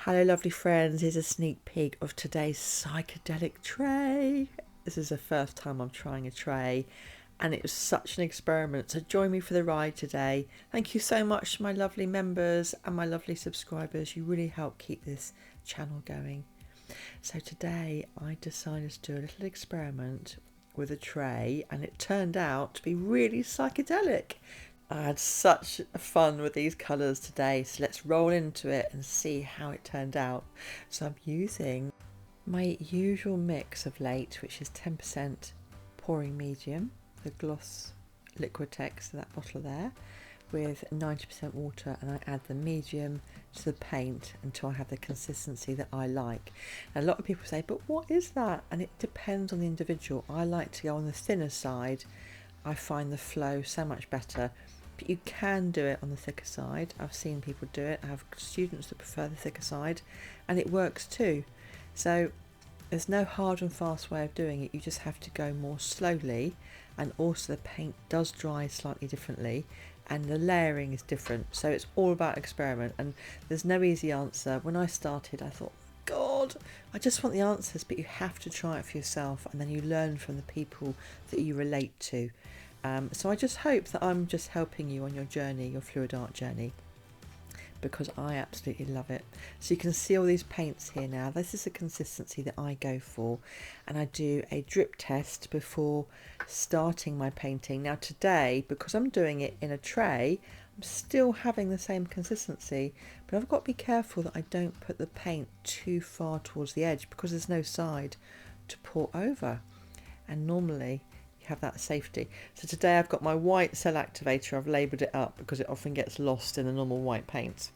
Hello lovely friends, here's a sneak peek of today's psychedelic tray. This is the first time I'm trying a tray and it was such an experiment, so join me for the ride today. Thank you so much to my lovely members and my lovely subscribers, you really help keep this channel going. So today I decided to do a little experiment with a tray and it turned out to be really psychedelic. I had such fun with these colours today, so let's roll into it and see how it turned out. So I'm using my usual mix of late, which is 10% pouring medium, the gloss Liquitex, that bottle there, with 90% water, and I add the medium to the paint until I have the consistency that I like. And a lot of people say, but what is that? And it depends on the individual. I like to go on the thinner side. I find the flow so much better. But you can do it on the thicker side. I've seen people do it. I have students that prefer the thicker side and it works too. So there's no hard and fast way of doing it. You just have to go more slowly, and also the paint does dry slightly differently and the layering is different. So it's all about experiment and there's no easy answer. When I started I thought, God, I just want the answers, but you have to try it for yourself and then you learn from the people that you relate to. So I just hope that I'm just helping you on your journey, your fluid art journey, because I absolutely love it. So you can see all these paints here now. This is the consistency that I go for, and I do a drip test before starting my painting. Now today, because I'm doing it in a tray, I'm still having the same consistency, but I've got to be careful that I don't put the paint too far towards the edge because there's no side to pour over, and normally have that safety. So today I've got my white cell activator. I've labelled it up because it often gets lost in the normal white paint.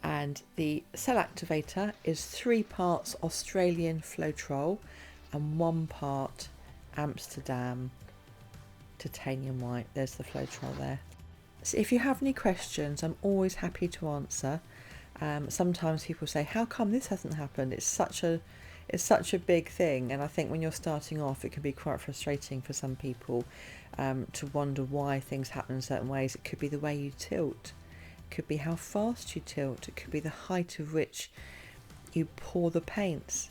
And the cell activator is 3 parts Australian Floetrol and 1 part Amsterdam titanium white. There's the Floetrol there. So if you have any questions, I'm always happy to answer. Sometimes people say, how come this hasn't happened? It's such a big thing, and I think when you're starting off it can be quite frustrating for some people to wonder why things happen in certain ways. It could be the way you tilt, it could be how fast you tilt, it could be the height of which you pour the paints.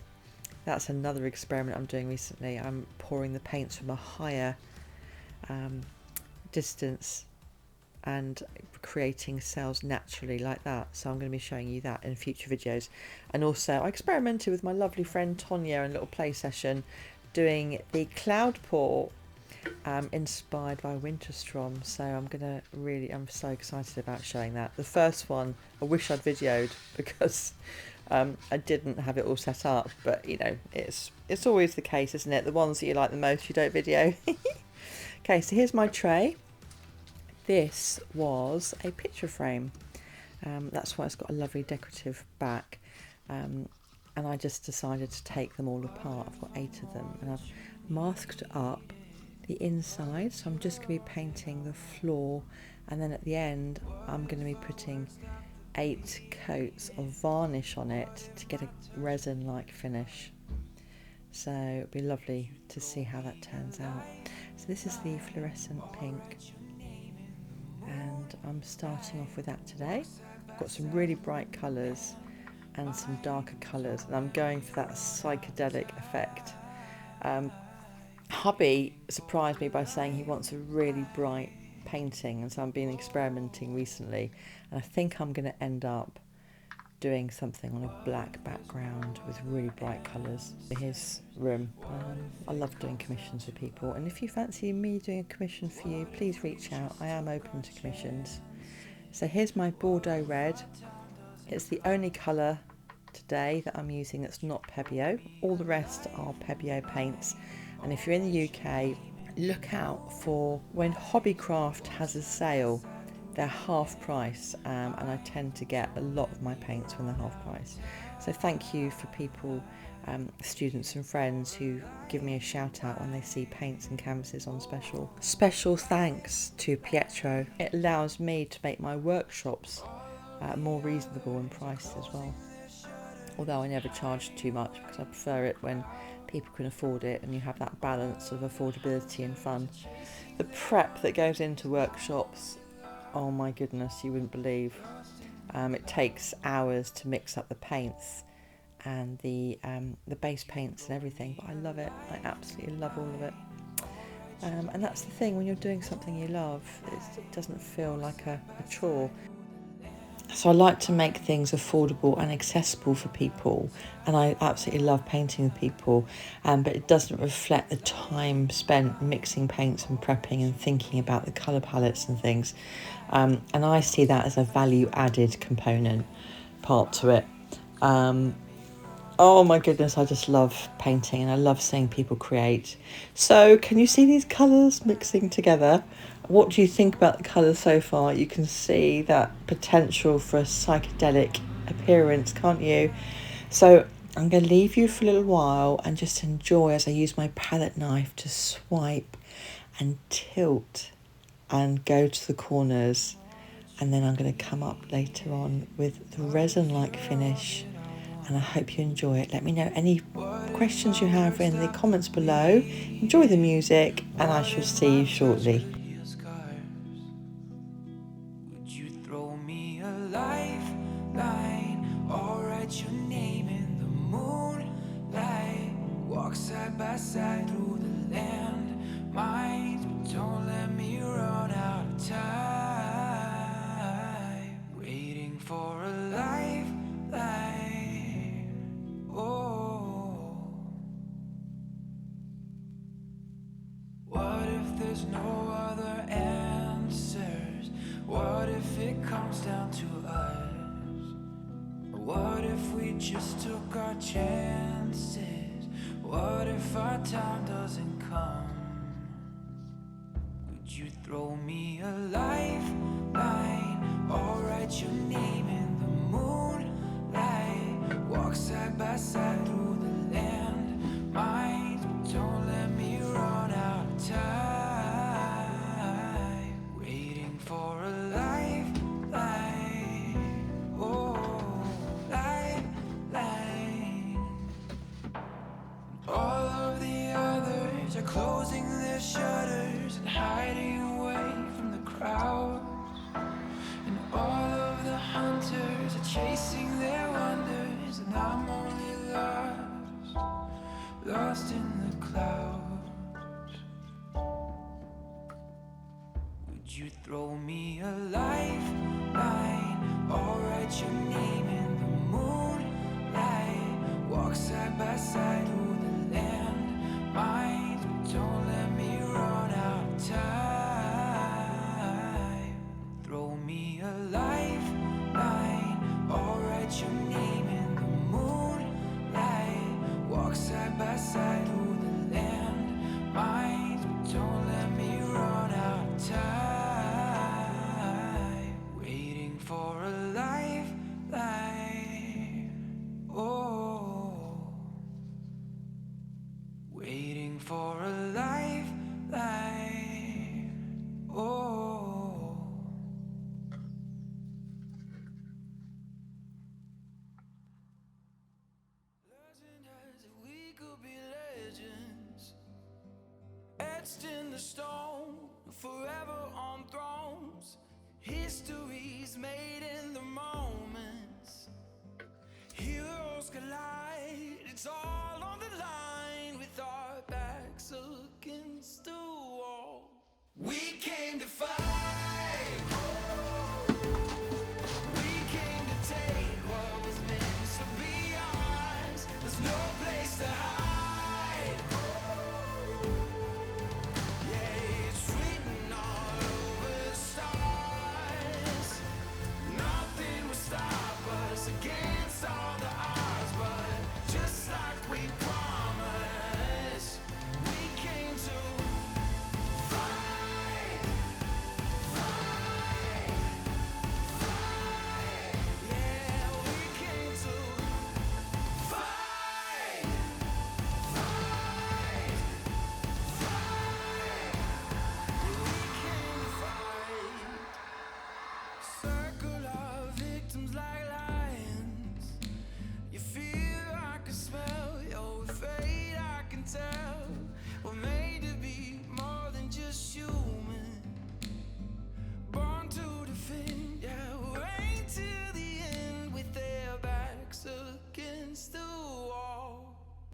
That's another experiment I'm doing recently. I'm pouring the paints from a higher distance and creating cells naturally like that. So I'm going to be showing you that in future videos. And also I experimented with my lovely friend Tonya in a little play session doing the cloud pour inspired by Winterstrom. So I'm so excited about showing that. The first one I wish I'd videoed because I didn't have it all set up, but you know, it's always the case, isn't it? The ones that you like the most you don't video. Okay, so here's my tray. This was a picture frame. That's why it's got a lovely decorative back. And I just decided to take them all apart. I've got 8 of them and I've masked up the inside. So I'm just going to be painting the floor, and then at the end I'm going to be putting 8 coats of varnish on it to get a resin-like finish. So it'll be lovely to see how that turns out. So this is the fluorescent pink, and I'm starting off with that today. I've got some really bright colours and some darker colours, and I'm going for that psychedelic effect. Hubby surprised me by saying he wants a really bright painting, and so I've been experimenting recently, and I think I'm going to end up doing something on a black background with really bright colours for his room. I love doing commissions for people, and if you fancy me doing a commission for you, please reach out. I am open to commissions. So here's my Bordeaux red. It's the only colour today that I'm using that's not Pebeo. All the rest are Pebeo paints, and if you're in the UK, look out for when Hobbycraft has a sale. They're half price, and I tend to get a lot of my paints when they're half price. So thank you for people, students and friends who give me a shout out when they see paints and canvases on special. Special thanks to Pietro. It allows me to make my workshops more reasonable in price as well. Although I never charge too much because I prefer it when people can afford it and you have that balance of affordability and fun. The prep that goes into workshops, oh my goodness, you wouldn't believe. It takes hours to mix up the paints and the base paints and everything, but I love it. I absolutely love all of it. And that's the thing, when you're doing something you love, it doesn't feel like a chore. So I like to make things affordable and accessible for people, and I absolutely love painting with people, but it doesn't reflect the time spent mixing paints and prepping and thinking about the colour palettes and things. And I see that as a value added component part to it. Oh my goodness, I just love painting and I love seeing people create. So can you see these colours mixing together? What do you think about the colours so far? You can see that potential for a psychedelic appearance, can't you? So I'm going to leave you for a little while and just enjoy as I use my palette knife to swipe and tilt and go to the corners. And then I'm going to come up later on with the resin-like finish. And I hope you enjoy it. Let me know any questions you have in the comments below. Enjoy the music, and I shall see you shortly. Would you throw me a lifeline or write your name in the moonlight? Walk side by side through the land mines, but don't let me run out of time. Waiting for a lifeline. What if there's no other answers? What if it comes down to us? What if we just took our chances? What if our time doesn't come? Would you throw me a lifeline or write your name in the moonlight? Walk side by side through the land mines, but don't let me run out of time. Waiting for a lifeline, lifeline. All of the others are closing their shutters and hiding away from the crowd. And all of the hunters are chasing their wonders, and I'm only lost in the clouds. Would you throw me a lifeline or write your name in the moonlight? Walk side by side through the land mines, but don't let me run out of time. Throw me a lifeline or write your name in the moonlight. Walk side by side through the land mines, but don't let me run out of time. Waiting for a lifeline. Waiting for a lifeline. Legend has it we could be legends, etched in the stone, forever on thrones. History's made in the moments. Heroes collide, it's all on the line, with our backs against the wall. We came to fight. We came to take what was meant to be ours. There's no place to hide. Yeah, it's written all over the stars. Nothing will stop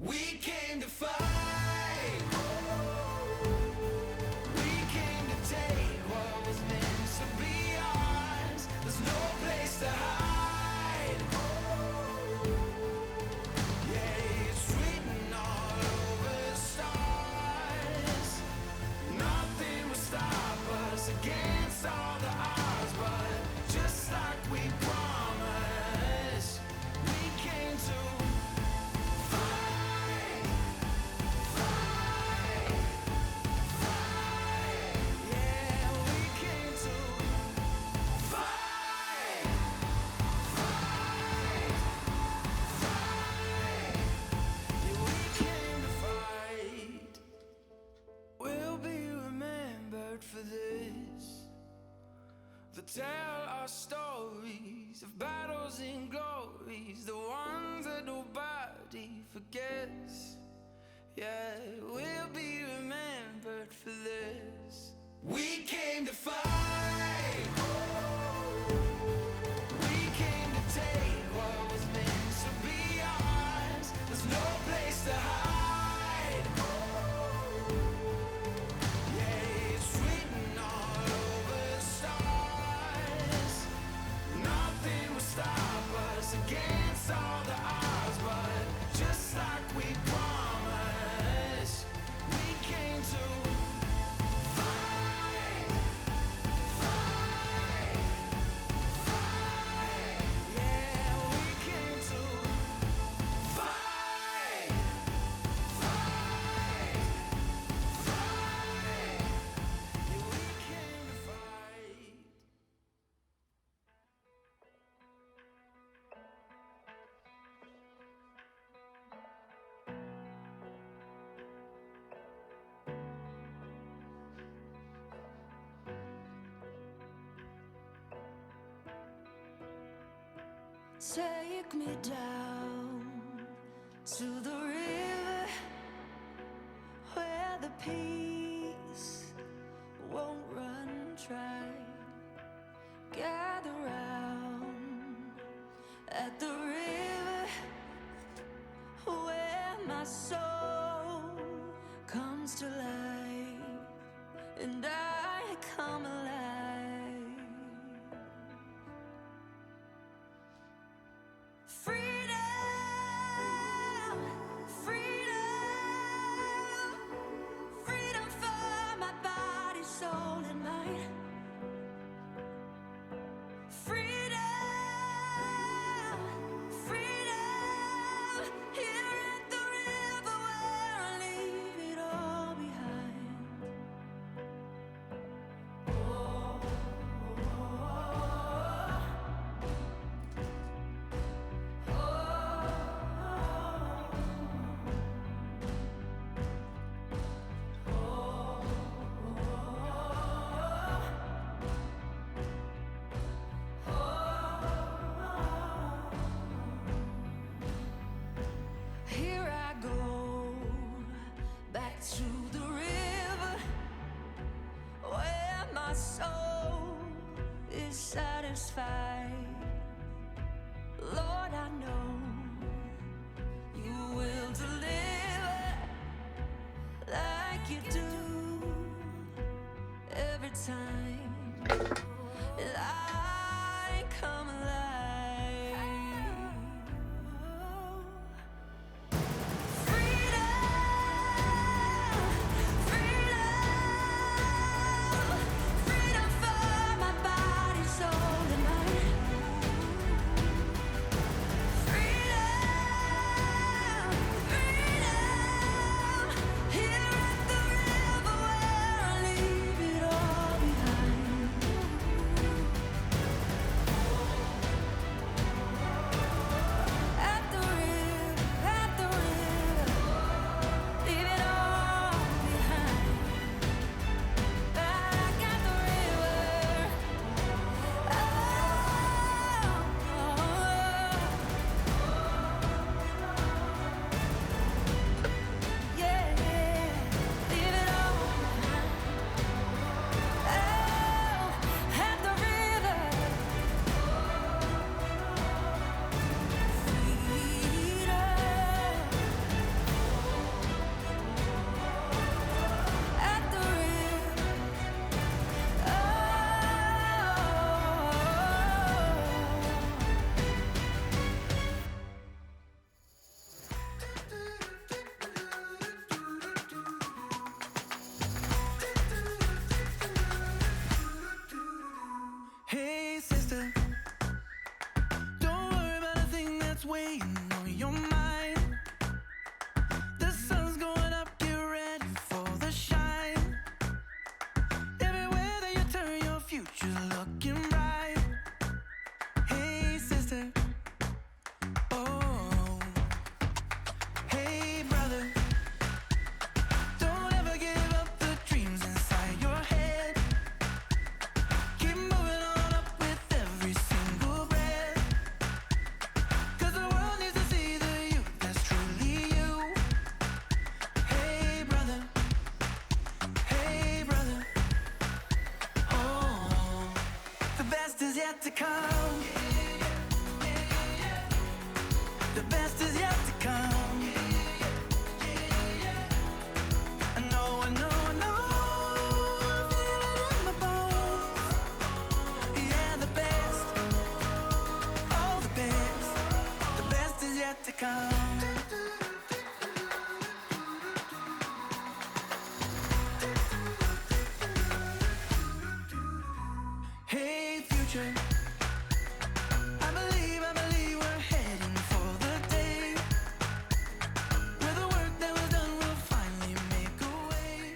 We came to fight. We came to take what was meant to be ours. There's no place to hide. Yeah, it's written all over the stars. Nothing will stop us against all the odds. But just like we promised, we came to fight, fight, fight. Yeah, we came to fight, fight, fight. Yeah, we came to fight. We'll be remembered for this. To tell our stories of battles and glories, the ones that nobody forgets. Yeah, we'll be remembered for this. We came to fight. We came to take what was meant to be ours. There's no place to hide. Yeah, it's written all over the stars. Nothing will stop us against all the odds. But just like we promised, we came to fight, fight, fight. Yeah, we came to fight, fight, fight. Yeah, we came to fight. Take me down to the river where the peace won't run dry. Gather round at the river where my soul comes to life and I come alive. Freedom, freedom, freedom for my body, soul, and mind. Freedom, freedom, here at the river where I leave it all behind. Oh, here I go back to the river where my soul is satisfied. Lord, I know you will deliver like you do every time I come alive. Freedom, freedom, freedom for my body, soul, and mind. Freedom, freedom, here at the river where I leave it all behind. weighing on your mind. The sun's going up, get ready for the shine. Everywhere that you turn, your future's looking bright. Hey sister, oh, hey brother, don't ever give up the dreams inside your head. Keep moving on up with every single breath, 'cause the world needs to see the you that's truly you. Hey brother, oh, the best is yet to come. The best is yet to come. I know, I know, I know, I feel it in my bones. Yeah, the best, oh the best is yet to come. Hey future, I believe we're heading for the day where the work that was done will finally make a way.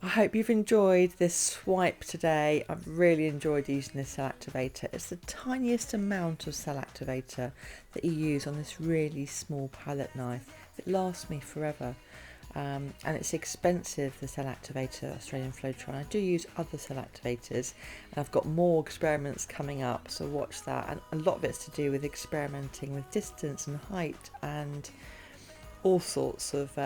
I hope you've enjoyed this swipe today. I've really enjoyed using this cell activator. It's the tiniest amount of cell activator that you use on this really small palette knife. It lasts me forever. And it's expensive, the cell activator, Australian Floetrol. I do use other cell activators, and I've got more experiments coming up, so watch that. And a lot of it's to do with experimenting with distance and height and all sorts of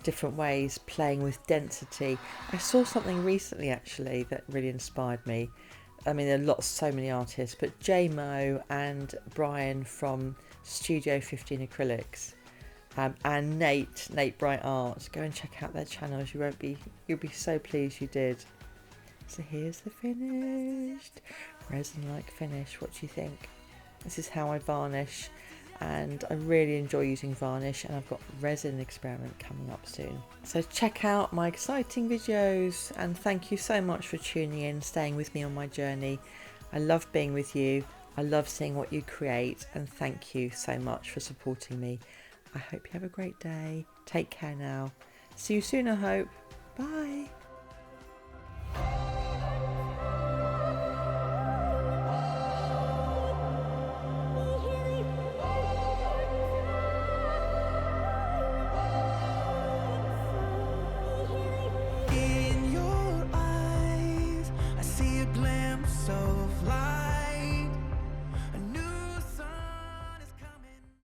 different ways, playing with density. I saw something recently actually that really inspired me. I mean, there are so many artists, but J-Mo and Brian from Studio 15 Acrylics, and Nate Bright Art. Go and check out their channels. You'll be so pleased you did. So here's the finished resin-like finish. What do you think? This is how I varnish, and I really enjoy using varnish, and I've got resin experiment coming up soon. So check out my exciting videos, and thank you so much for tuning in, staying with me on my journey. I love being with you. I love seeing what you create, and thank you so much for supporting me. I hope you have a great day. Take care now. See you soon, I hope. Bye.